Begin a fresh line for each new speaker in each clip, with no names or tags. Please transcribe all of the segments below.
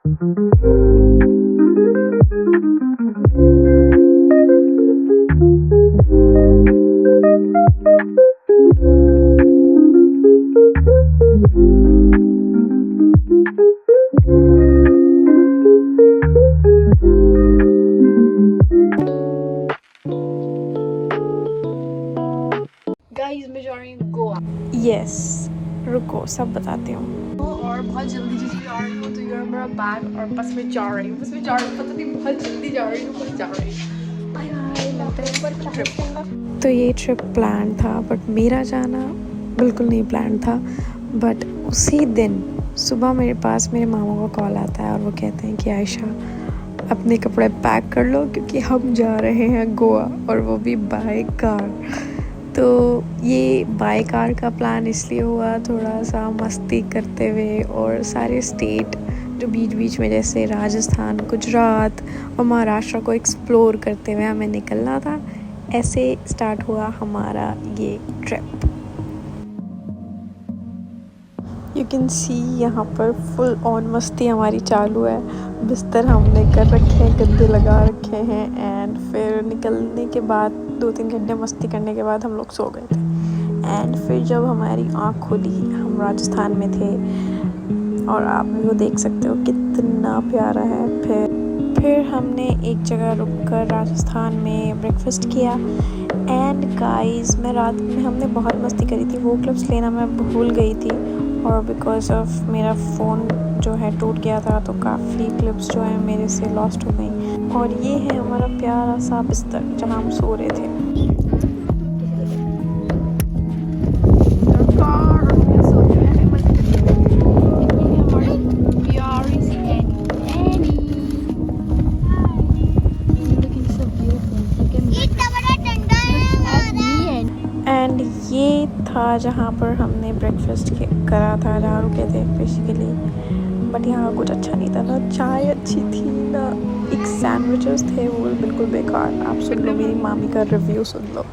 Guys मैं जा रही हूँ गोवा।
यस, रुको सब बताती हूँ।
और बहुत जल्दी जल्दी जा रही हूँ, तो यार मेरा बैग और बस में जा रही हूँ, पता नहीं बहुत जल्दी जा रही हूँ, बस जा रही हूँ। बाय बाय, मिलते हैं पर ट्रिप।
तो ये ट्रिप प्लान था, बट मेरा जाना बिल्कुल नहीं प्लान था। बट उसी दिन सुबह मेरे पास मेरे मामा का कॉल आता है और वो कहते हैं कि आयशा अपने कपड़े पैक कर लो क्योंकि हम जा रहे हैं गोवा, और वो भी बाय कार। तो ये बाय कार का प्लान इसलिए हुआ, थोड़ा सा मस्ती करते हुए और सारे स्टेट जो बीच बीच में जैसे राजस्थान, गुजरात और महाराष्ट्र को एक्सप्लोर करते हुए हमें निकलना था। ऐसे स्टार्ट हुआ हमारा ये ट्रिप। यू कैन सी यहाँ पर फुल ऑन मस्ती हमारी चालू है। बिस्तर हमने कर रखे हैं, गद्दे लगा रखे हैं, एंड फिर निकलने के बाद 2-3 घंटे मस्ती करने के बाद हम लोग सो गए थे। एंड फिर जब हमारी आँख खुली, हम राजस्थान में थे और आप भी वो देख सकते हो कितना प्यारा है। फिर हमने एक जगह रुककर राजस्थान में ब्रेकफास्ट किया। एंड गाइस, मैं रात में हमने बहुत मस्ती करी थी, वो क्लिप्स लेना मैं भूल गई थी, और बिकॉज ऑफ मेरा फ़ोन जो है टूट गया था, तो काफ़ी क्लिप्स जो है मेरे से लॉस्ट हो गई। और ये है हमारा प्यारा सा बिस्तर जहाँ हम सो रहे थे। एंड ये था जहाँ पर हमने ब्रेकफास्ट करा था, जहाँ रुके थे बेसिकली। बट यहाँ कुछ अच्छा नहीं था, ना चाय अच्छी थी ना एक सैंडविचेस थे, वो बिल्कुल बेकार। आप सुन लो, मेरी मामी का रिव्यू सुन लो।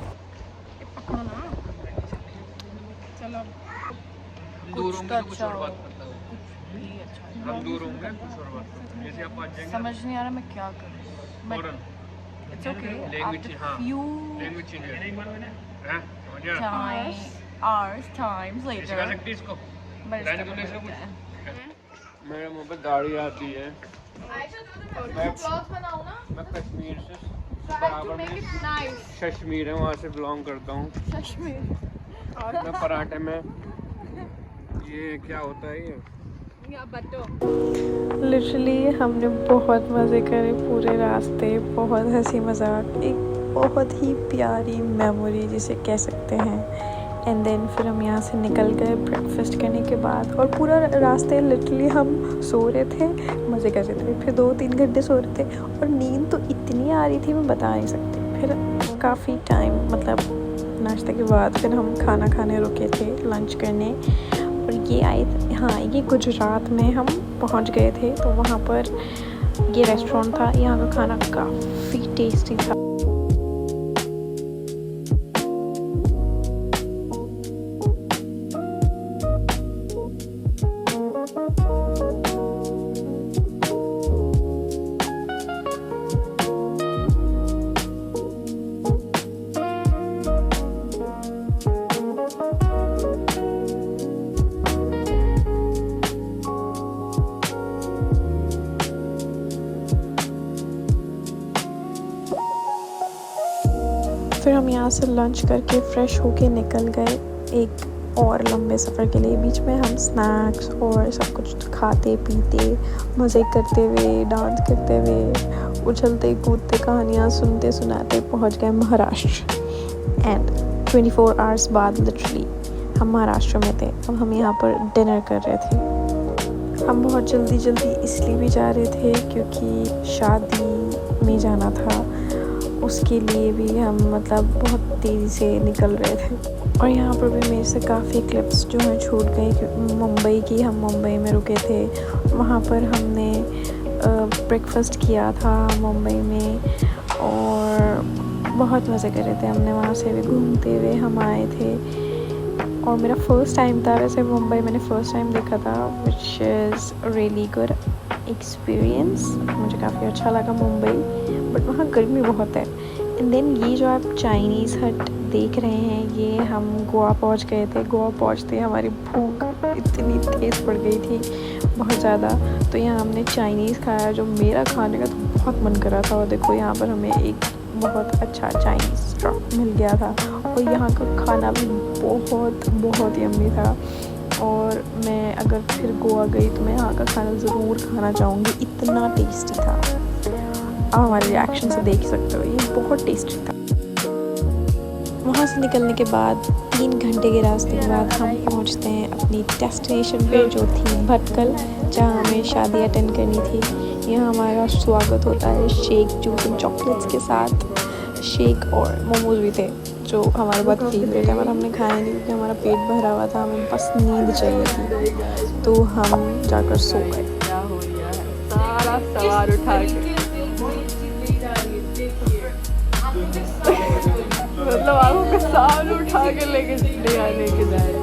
कुछ तो अच्छा हो, हम दूर होंगे, कुछ और बात करेंगे। जैसे आप आज जाएंगे, समझ नहीं आ रहा मैं क्या करूं, बट इट्स ओके। लैंग्वेज, हां लैंग्वेज चेंज है, समझ गया। टाइम्स लेटर सिखा सकती इसको, रहने दो इसको कुछ। मेरे मुंह पे दाढ़ी आती है। मैं ब्लॉग बनाऊं ना, मैं कश्मीर से बराबर में कश्मीर है, वहाँ से बिलोंग करता हूँ। कश्मीर और मैं पराठे में ये क्या होता है ये
लिटरली हमने बहुत मज़े करे पूरे रास्ते, बहुत हंसी मजाक, एक बहुत ही प्यारी मेमोरी जिसे कह सकते हैं। एंड देन फिर हम यहाँ से निकल गए ब्रेकफास्ट करने के बाद, और पूरा रास्ते लिटरली हम सो रहे थे, मज़े कर रहे थे। फिर 2-3 घंटे सो रहे थे और नींद तो इतनी आ रही थी मैं बता नहीं सकती। फिर काफ़ी टाइम मतलब नाश्ते के बाद फिर हम खाना खाने रुके थे, लंच करने। और ये आए थे, हाँ ये गुजरात में हम पहुंच गए थे, तो वहाँ पर ये रेस्टोरेंट था। यहाँ का खाना काफ़ी टेस्टी था। फिर हम यहाँ से लंच करके फ़्रेश होके निकल गए एक और लंबे सफ़र के लिए। बीच में हम स्नैक्स और सब कुछ खाते पीते, मज़े करते हुए, डांस करते हुए, उछलते कूदते, कहानियाँ सुनते सुनाते पहुँच गए महाराष्ट्र। एंड 24 आवर्स बाद लिटरली हम महाराष्ट्र में थे। अब हम यहाँ पर डिनर कर रहे थे। हम बहुत जल्दी इसलिए भी जा रहे थे क्योंकि शादी में जाना था, उसके लिए भी हम मतलब बहुत तेज़ी से निकल रहे थे। और यहाँ पर भी मेरे से काफ़ी क्लिप्स जो हैं छूट गई। मुंबई की, हम मुंबई में रुके थे, वहाँ पर हमने ब्रेकफास्ट किया था मुंबई में और बहुत मज़े कर रहे थे। हमने वहाँ से भी घूमते हुए हम आए थे। और मेरा फ़र्स्ट टाइम था वैसे मुंबई, मैंने फ़र्स्ट टाइम देखा था, which is really good. Experience, मुझे काफ़ी अच्छा लगा मुंबई, बट वहाँ गर्मी बहुत है। एंड देन ये जो आप चाइनीज़ हट देख रहे हैं, ये हम गोवा पहुँच गए थे। गोवा पहुँचते हमारी भूख इतनी तेज़ पड़ गई थी, बहुत ज़्यादा। तो यहाँ हमने चाइनीज़ खाया, जो मेरा खाने का तो बहुत मन कर रहा था। और देखो यहाँ पर हमें एक बहुत अच्छा चाइनीज़ ट्रक मिल गया था, और यहाँ का खाना भी बहुत बहुत यम्मी था। और मैं अगर फिर गोवा गई तो मैं यहाँ का खाना ज़रूर खाना चाहूँगी, इतना टेस्टी था। आप हमारे रिएक्शन से देख सकते हो, ये बहुत टेस्टी था। वहाँ से निकलने के बाद 3 घंटे के रास्ते के बाद हम पहुँचते हैं अपनी डेस्टिनेशन पे, जो थी भटकल, जहाँ हमें शादी अटेंड करनी थी। यहाँ हमारा स्वागत होता है शेक, जूस एंड चॉकलेट्स के साथ। शेक और मोमोज भी थे, जो हमारे बहुत फेवरेट है, पर हमने खाया नहीं क्योंकि हमारा पेट भरा हुआ था, हमें बस नींद चाहिए थी, तो हम जाकर सो गए।
सारा सवार उठा के मतलब आपको के सामने उठा के लेके जाए।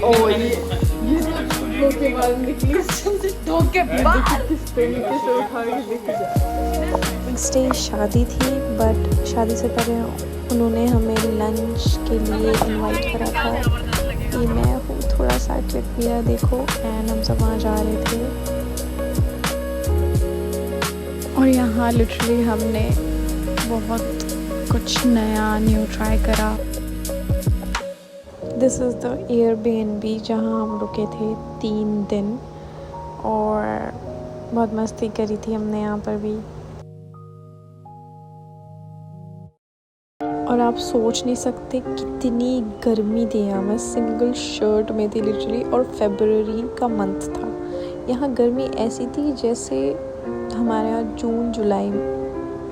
ओ ये धोखेबाज निकली, धोखेबाज किस तरीके से उठा के लेके जाए।
नेक्स्ट डे शादी थी, बट शादी से पहले उन्होंने हमें लंच के लिए इनवाइट करा था। ये मैं हूँ, थोड़ा सा क्लिप लिया देखो, एंड हम सब वहाँ जा रहे थे। और यहाँ लिटरली हमने बहुत कुछ नया न्यू ट्राई करा। दिस इज़ द एयरबीएनबी जहाँ हम रुके थे 3 दिन, और बहुत मस्ती करी थी हमने यहाँ पर भी। और आप सोच नहीं सकते कितनी गर्मी थी यहाँ। मैं सिंगल शर्ट में थी लिटरली, और फरवरी का मंथ था। यहाँ गर्मी ऐसी थी जैसे हमारे यहाँ जून जुलाई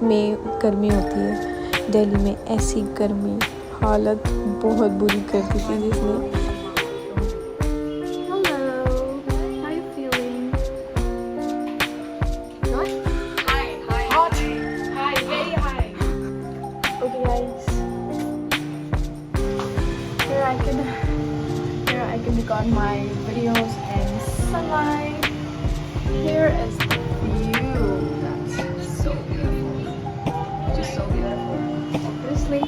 में गर्मी होती है। दिल्ली में ऐसी गर्मी, हालत बहुत बुरी कर दी थी जिसने।
Here I can record my videos and sunlight. Here is the view. That's so beautiful. Just so beautiful. Obviously.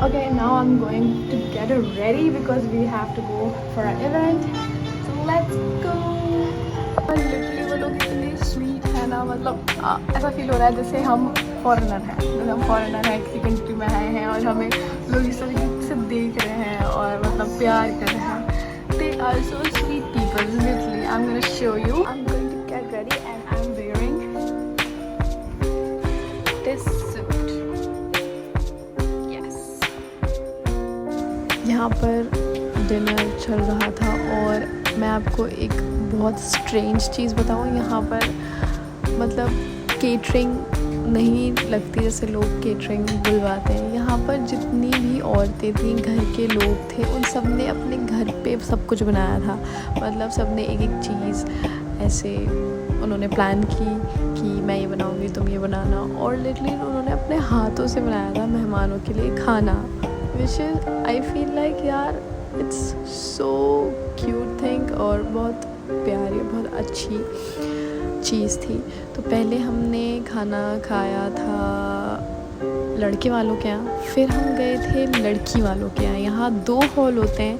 Okay, now I'm going to get ready because we have to go for an event. So let's go. Literally वो लोग इतने sweet है ना, मतलब ऐसा feel हो रहा है जैसे हम फॉरेनर हैं, जैसे हम फॉरेनर हैं, किसी कंट्री में आए हैं और हमें लोग इस तरीके से देख रहे हैं और मतलब प्यार कर रहे हैं। They are so sweet people. Literally, I'm gonna show you. I'm going to get ready and I'm wearing this suit. Yes.
यहाँ पर डिनर चल रहा था, और मैं आपको एक बहुत स्ट्रेंज चीज़ बताऊँ। यहाँ पर मतलब केटरिंग नहीं लगती जैसे लोग केटरिंग बुलवाते हैं। यहाँ पर जितनी भी औरतें थीं, घर के लोग थे, उन सब ने अपने घर पे सब कुछ बनाया था। मतलब सब ने एक एक चीज़ ऐसे उन्होंने प्लान की कि मैं ये बनाऊँगी, तुम ये बनाना, और लिटरली उन्होंने अपने हाथों से बनाया था मेहमानों के लिए खाना, which is I feel like यार इट्स सो क्यूट थिंग, और बहुत प्यारी, बहुत अच्छी चीज़ थी। तो पहले हमने खाना खाया था लड़के वालों के यहाँ, फिर हम गए थे लड़की वालों के यहाँ। यहाँ 2 हॉल होते हैं,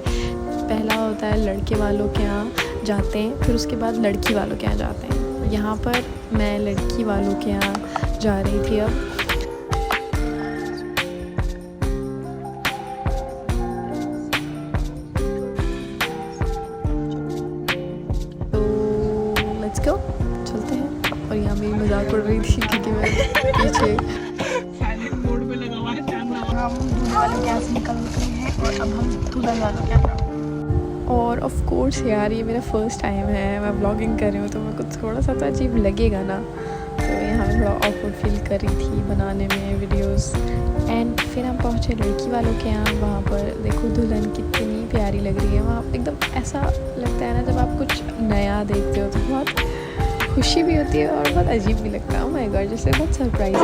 पहला होता है लड़के वालों के यहाँ जाते हैं, फिर उसके बाद लड़की वालों के यहाँ जाते हैं। यहाँ पर मैं लड़की वालों के यहाँ जा रही थी अब। चलते हैं। और यहाँ मेरी मजाक उड़ रही थी क्योंकि मैं पीछे मोड़ पे लगा हुआ है कैमरा। हम दूल्हे वालों के यहाँ से निकल गए हैं और अब हम दुल्हन वालों के यहाँ। और ऑफ कोर्स यार ये मेरा फर्स्ट टाइम है, मैं व्लॉगिंग कर रही हूँ, तो मेरे को थोड़ा सा तो अजीब लगेगा ना। तो यहाँ मैं थोड़ा ऑकवर्ड फील कर रही थी बनाने में वीडियोस। एंड फिर हम पहुँचे लड़की वालों के यहाँ। वहाँ पर देखो दुल्हन कितनी प्यारी लग रही है। वहाँ एकदम ऐसा लगता है ना, जब आप कुछ नया देखते हो तो बहुत खुशी भी होती है और बहुत अजीब भी लगता है। ओह माय गॉड, जैसे बहुत सरप्राइज है।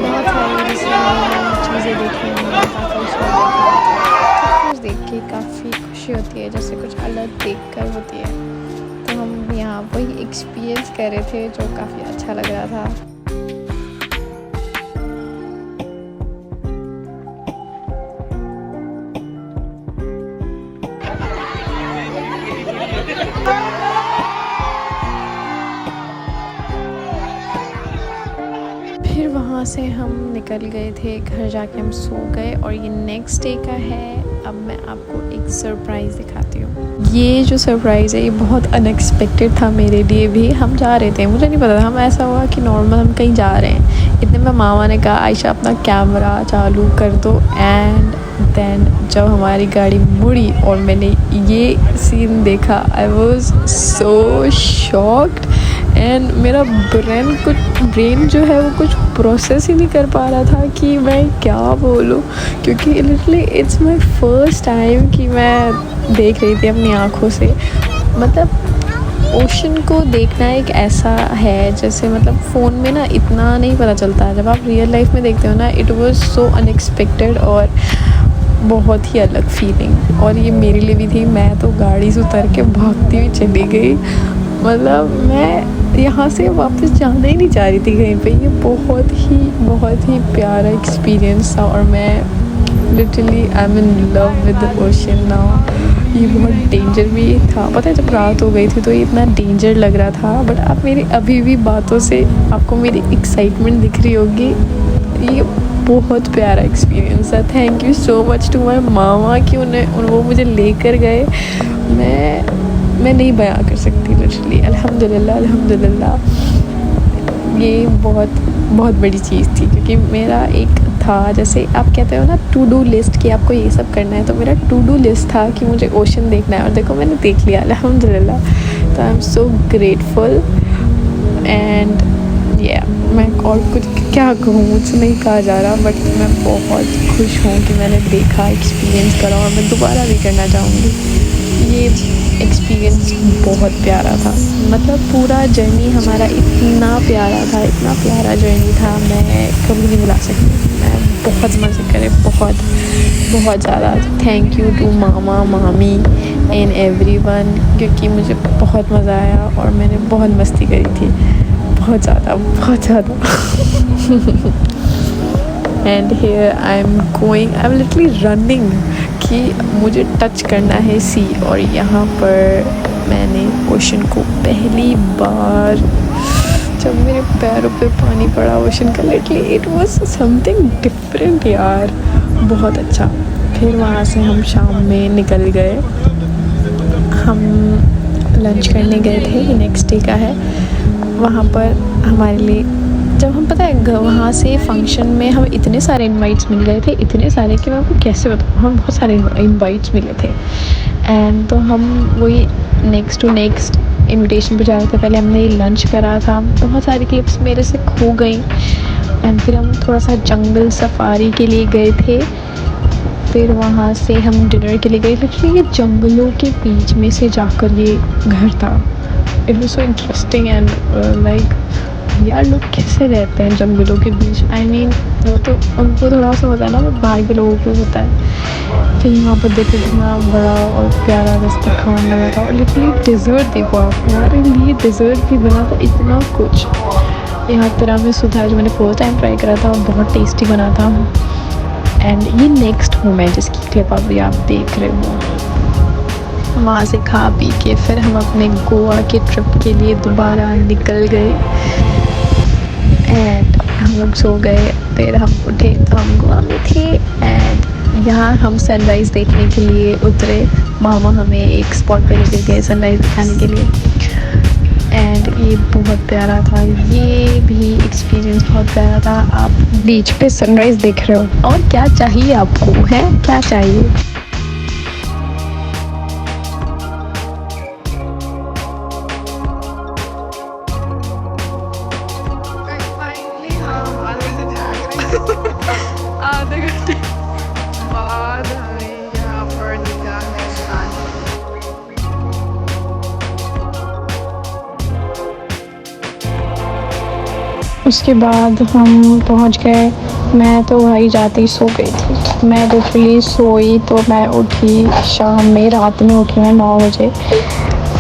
बहुत सारी चीज़ें चीज़ें देखी, उनका कल्चर देखा, कुछ देख के काफ़ी खुशी होती है, जैसे कुछ अलग देख कर होती है। तो हम यहाँ वही एक्सपीरियंस कर रहे थे जो काफ़ी अच्छा लग रहा था। फिर वहाँ से हम निकल गए थे, घर जाके हम सो गए और ये नेक्स्ट डे का है। अब मैं आपको एक सरप्राइज़ दिखाती हूँ। ये जो सरप्राइज़ है ये बहुत अनएक्सपेक्टेड था मेरे लिए भी। हम जा रहे थे, मुझे नहीं पता था, हम ऐसा हुआ कि नॉर्मल हम कहीं जा रहे हैं, इतने में मामा ने कहा आयशा अपना कैमरा चालू कर दो। एंड देन जब हमारी गाड़ी मुड़ी और मैंने ये सीन देखा, I was so shocked and मेरा ब्रेन जो है वो कुछ प्रोसेस ही नहीं कर पा रहा था कि मैं क्या बोलूँ, क्योंकि literally it's my first time कि मैं देख रही थी अपनी आँखों से। मतलब ओशन को देखना एक ऐसा है जैसे मतलब फ़ोन में ना इतना नहीं पता चलता, जब आप रियल लाइफ में देखते हो ना, इट वाज सो अनएक्सपेक्टेड और बहुत ही अलग फीलिंग। और ये मेरे लिए भी थी, मैं तो गाड़ी से उतर के भागती हुई चली गई। मतलब मैं यहाँ से वापस जाना ही नहीं चाह रही थी कहीं पे। ये बहुत ही प्यारा एक्सपीरियंस था और मैं literally I am in love with the ocean now. ये बहुत डेंजर भी था, पता है जब रात हो गई थी तो ये इतना डेंजर लग रहा था, बट आप मेरी अभी भी बातों से आपको मेरी एक्साइटमेंट दिख रही होगी। ये बहुत प्यारा एक्सपीरियंस था। Thank you so much to my मामा कि वो मुझे लेकर गए। मैं नहीं बयां कर सकती लिटरली। अल्हम्दुलिल्लाह ये बहुत बड़ी चीज़ थी, क्योंकि मेरा एक था, जैसे आप कहते हो ना टू डू लिस्ट कि आपको ये सब करना है, तो मेरा टू डू लिस्ट था कि मुझे ओशन देखना है और देखो मैंने देख लिया अल्हम्दुलिल्लाह। तो I am so grateful and मैं और कुछ क्या कहूँ, मुझसे नहीं कहा जा रहा, बट मैं बहुत खुश हूँ कि मैंने देखा, एक्सपीरियंस करा और मैं दोबारा भी करना चाहूँगी। ये एक्सपीरियंस बहुत प्यारा था, मतलब पूरा जर्नी हमारा इतना प्यारा जर्नी था, मैं कभी नहीं भुला सकती। मैं बहुत मज़े करे, बहुत ज़्यादा। थैंक यू टू मामा, मामी एंड एवरीवन, क्योंकि मुझे बहुत मज़ा आया और मैंने बहुत मस्ती करी थी, बहुत ज़्यादा and here I am literally running कि मुझे टच करना है सी। और यहाँ पर मैंने ओशन को पहली बार, जब मेरे पैरों पे पानी पड़ा ओशन का, literally it was something different यार, बहुत अच्छा। फिर वहाँ से हम शाम में निकल गए, हम लंच करने गए थे, ये नेक्स्ट डे का है। वहाँ पर हमारे लिए जब हम, पता है वहाँ से फंक्शन में हम इतने सारे इनवाइट्स मिल गए थे, इतने सारे कि मैं आपको कैसे बताऊँ, हम बहुत सारे इनवाइट्स मिले थे। एंड तो हम वही नेक्स्ट टू नेक्स्ट इनविटेशन पे जा रहे थे। पहले हमने ये लंच करा था, बहुत सारी क्लिप्स मेरे से खो गई। एंड फिर हम थोड़ा सा जंगल सफारी के लिए गए थे, फिर वहाँ से हम डिनर के लिए गए। लिटरली ये जंगलों के बीच में से जाकर ये घर था। It was so interesting and like यार लोग कैसे रहते हैं जंगलों के बीच। आई मीन वो तो उनको थोड़ा सा होता है ना, वो बाहर के लोगों को होता है। फिर वहाँ पर देखो कितना बड़ा और प्यारा दस्तरखान लगा था, और लिटरली डिज़र्ट देखो आप, हमारे लिए डिज़र्ट भी बना था, इतना कुछ। यहाँ तिरामिसू था जो मैंने फर्स्ट टाइम ट्राई करा था और बहुत टेस्टी बना था। एंड ये नेक्स्ट हूँ मैं जिसकी क्लिप अभी आप देख रहे हो। वहाँ से खा पी के फिर हम अपने गोवा के ट्रिप के लिए दोबारा निकल गए एंड हम लोग सो गए। फिर हम उठे तो हम गोवा में थे एंड यहाँ हम सनराइज़ देखने के लिए उतरे। मामा हमें एक स्पॉट पे लेके गए सनराइज़ दिखाने के लिए एंड ये बहुत प्यारा था। ये भी एक्सपीरियंस बहुत प्यारा था। आप बीच पे सनराइज़ देख रहे हो और क्या चाहिए आपको, है क्या चाहिए। आधे घंटे बाद हमें यहाँ पर निकाह है स्नान। उसके बाद हम पहुँच गए मैं तो भाई जाते ही सो गई थी। मैं लिटरली सोई तो मैं उठी शाम में, रात में उठी मैं 9 बजे।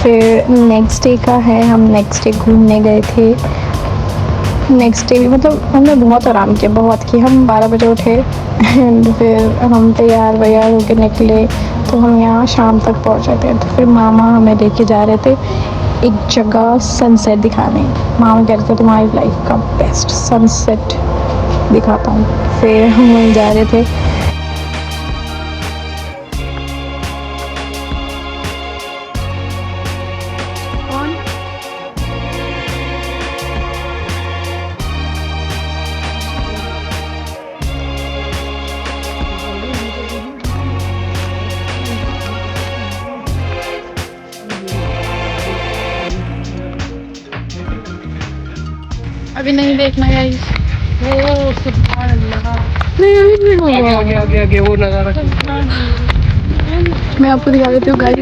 फिर नेक्स्ट डे का है, हम नेक्स्ट डे घूमने गए थे। नेक्स्ट डे भी मतलब हमने बहुत आराम किया, बहुत कि हम 12 बजे उठे एंड फिर हम तैयार वैयार होके निकले तो हम यहाँ शाम तक पहुँचे थे। तो फिर मामा हमें लेके जा रहे थे एक जगह सनसेट दिखाने। मामा कह रहे थे तुम्हारी लाइफ का बेस्ट सनसेट दिखाता हूँ। फिर हम वहीं जा रहे थे। अभी नहीं देखना गाइस,
आगे वो नजारा
मैं आपको दिखा देती हूँ गाइस।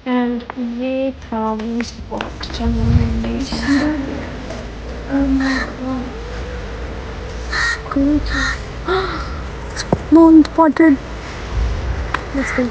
एंड ये था स्पॉट जहाँ हमने मोन स्पॉटेड। Let's go.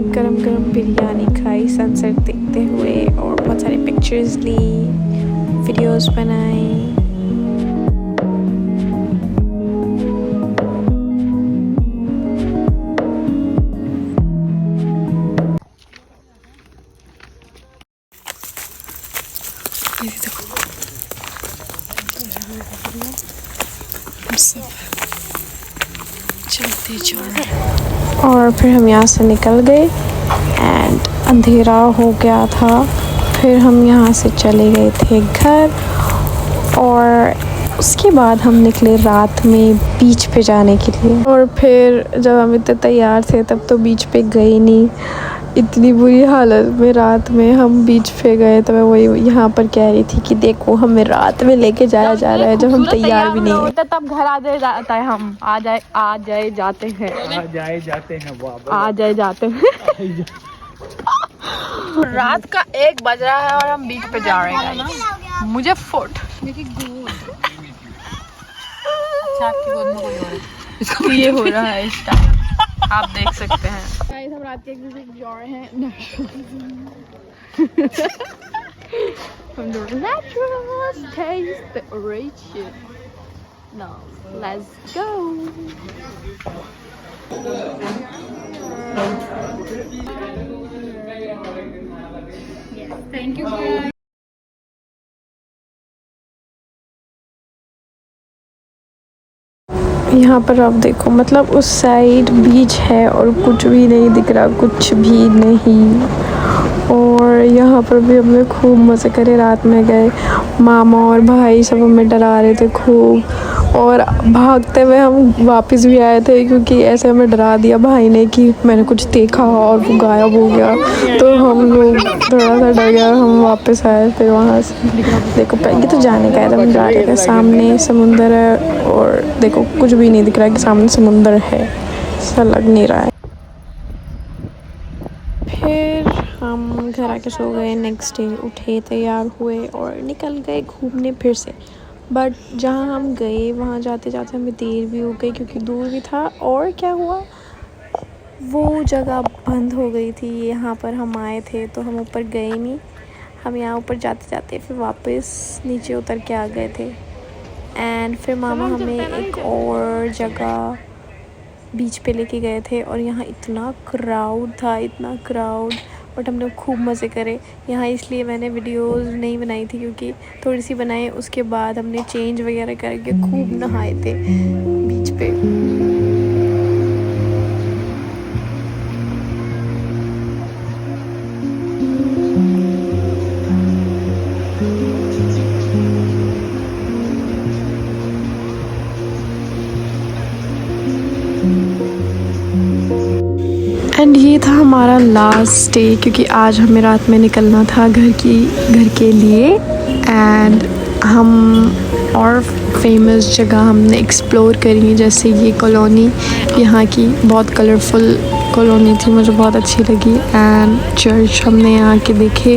गरम गरम बिरयानी खाई सनसेट देखते हुए और बहुत सारे पिक्चर्स ली, वीडियोस बनाए। चलते चल और फिर हम यहाँ से निकल गए एंड अंधेरा हो गया था। फिर हम यहाँ से चले गए थे घर और उसके बाद हम निकले रात में बीच पे जाने के लिए। और फिर जब हम इतने तैयार थे तब तो बीच पे गए नहीं, इतनी बुरी हालत में रात में हम बीच पे गए। तो मैं वही यहाँ पर कह रही थी कि देखो हमें रात में लेके जाया जा रहा है जब हम तैयार भी नहीं है।
तब घर आ जाए जाता है, हम आ जाए जाते हैं रात का 1 बज रहा है और हम बीच पे जा रहे हैं। मुझे फोट अच्छा ये हो रहा है इस टाइम, आप देख सकते हैं। हम रात के 1 बजे जा रहे हैं। From the natural taste the origin. Now let's go. Yes, thank you guys.
यहाँ पर आप देखो मतलब उस साइड बीच है और कुछ भी नहीं दिख रहा, कुछ भी नहीं। और यहाँ पर भी हमने खूब मज़े करे, रात में गए। मामा और भाई सब हमें डरा रहे थे खूब और भागते हुए हम वापस भी आए थे क्योंकि ऐसे हमें डरा दिया भाई ने कि मैंने कुछ देखा और वो गायब हो गया। तो हम लोग थोड़ा सा डर गया, हम वापस आए फिर वहाँ से। देखो पहले तो जाने का एकदम जा रहे थे, सामने समुंदर है और देखो कुछ भी नहीं दिख रहा है कि सामने समुंदर है, ऐसा लग नहीं रहा है। फिर हम घर आके सो गए। नेक्स्ट डे उठे, तैयार हुए और निकल गए घूमने फिर से। बट जहाँ हम गए वहाँ जाते जाते हमें देर भी हो गई क्योंकि दूर भी था। और क्या हुआ, वो जगह बंद हो गई थी। यहाँ पर हम आए थे तो हम ऊपर गए नहीं, हम यहाँ ऊपर जाते जाते फिर वापस नीचे उतर के आ गए थे। एंड फिर मामा हमें एक और जगह बीच पे लेके गए थे और यहाँ इतना क्राउड था, इतना क्राउड, बट हम लोग खूब मज़े करे यहाँ। इसलिए मैंने वीडियोस नहीं बनाई थी क्योंकि थोड़ी सी बनाई, उसके बाद हमने चेंज वगैरह करके खूब नहाए थे बीच पे। एंड ये था हमारा लास्ट डे क्योंकि आज हमें रात में निकलना था घर के लिए। एंड हम और फेमस जगह हमने एक्सप्लोर करी, जैसे ये कॉलोनी, यहाँ की बहुत कलरफुल कॉलोनी थी, मुझे बहुत अच्छी लगी। एंड चर्च हमने यहाँ के देखे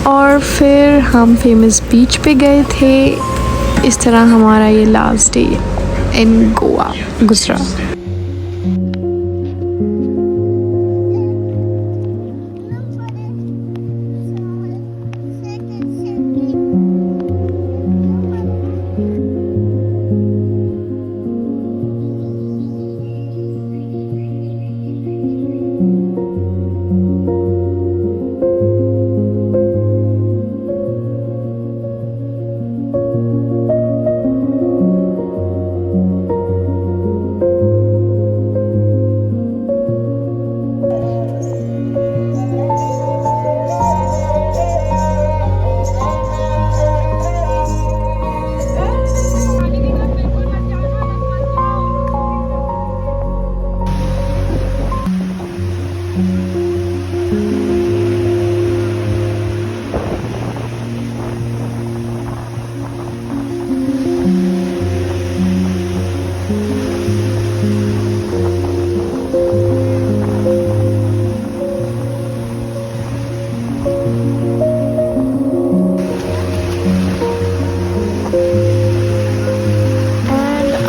और फिर हम फेमस बीच पे गए थे। इस तरह हमारा ये लास्ट डे इन गोवा गुजरा।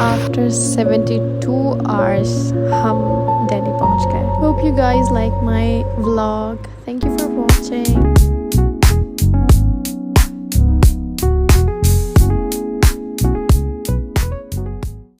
After 72 hours हम दिल्ली पहुंच गए। Hope you guys like my vlog. Thank you for watching.